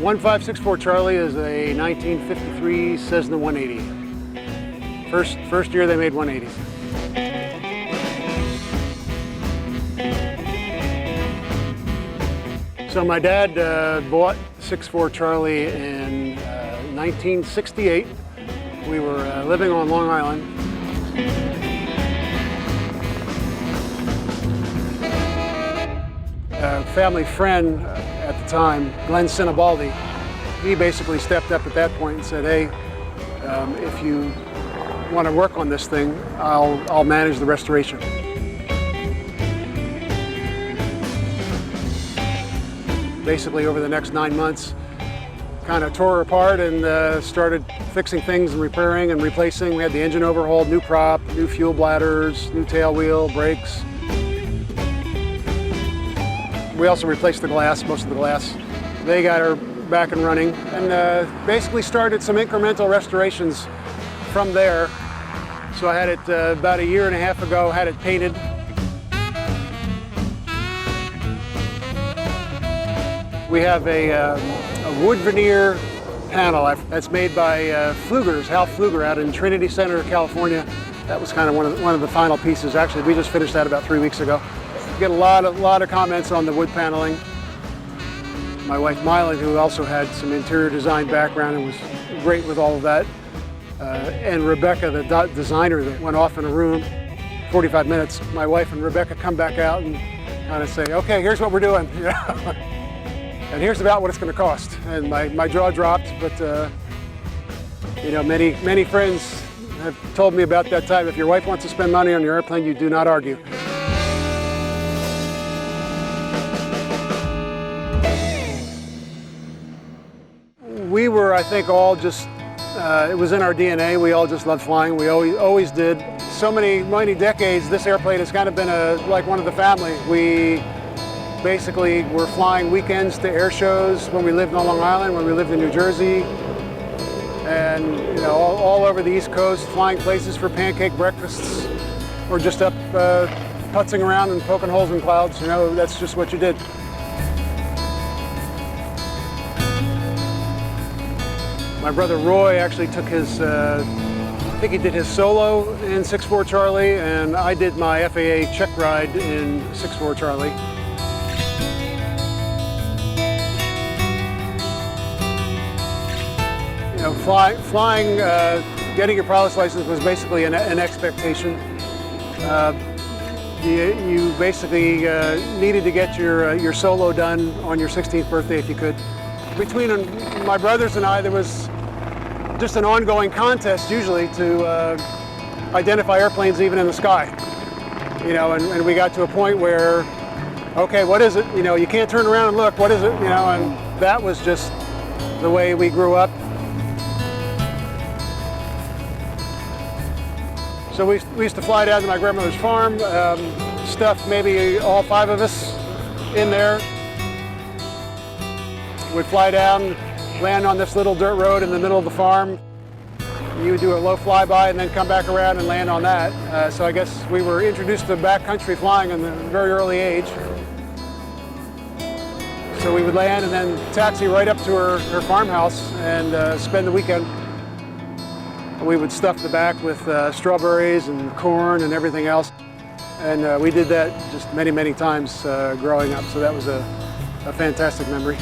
1564 Charlie is a 1953 Cessna 180. First year they made 180s. So my dad bought 64 Charlie in 1968. We were living on Long Island. A family friend at the time, Glenn Sinibaldi, he basically stepped up at that point and said, hey, if you want to work on this thing, I'll manage the restoration. Basically over the next 9 months, kind of tore apart and started fixing things and repairing and replacing. We had the engine overhauled, new prop, new fuel bladders, new tail wheel, brakes. We also replaced the glass, most of the glass. They got her back and running and basically started some incremental restorations from there. So I had it about a year and a half ago, had it painted. We have a wood veneer panel that's made by Pfluger's, Hal Pfluger out in Trinity Center, California. That was kind of one of the final pieces. Actually, we just finished that about 3 weeks ago. Get a lot of comments on the wood paneling. My wife Mylan, who also had some interior design background and was great with all of that, and Rebecca, the designer that went off in a room, 45 minutes. My wife and Rebecca come back out and kind of say, okay, here's what we're doing. And here's about what it's going to cost. And my jaw dropped, but you know, many friends have told me about that time. If your wife wants to spend money on your airplane, you do not argue. We were, I think, all just, it was in our DNA. We all just loved flying. We always did. So many decades, this airplane has kind of been like one of the family. We basically were flying weekends to air shows when we lived on Long Island, when we lived in New Jersey, and you know, all over the East Coast, flying places for pancake breakfasts, or just up putzing around and poking holes in clouds. You know, that's just what you did. My brother Roy actually took his, I think he did his solo in 64 Charlie, and I did my FAA check ride in 64 Charlie. You know, flying, getting your pilot's license was basically an expectation. You basically needed to get your solo done on your 16th birthday if you could. Between my brothers and I, there was just an ongoing contest usually to identify airplanes even in the sky. You know, and we got to a point where, okay, what is it? You know, you can't turn around and look, what is it? You know, and that was just the way we grew up. So we used to fly down to my grandmother's farm, stuff maybe all 5 of us in there. We'd fly down, land on this little dirt road in the middle of the farm. You would do a low flyby and then come back around and land on that. So I guess we were introduced to backcountry flying in a very early age. So we would land and then taxi right up to her farmhouse and spend the weekend. We would stuff the back with strawberries and corn and everything else. And we did that just many times growing up. So that was a fantastic memory.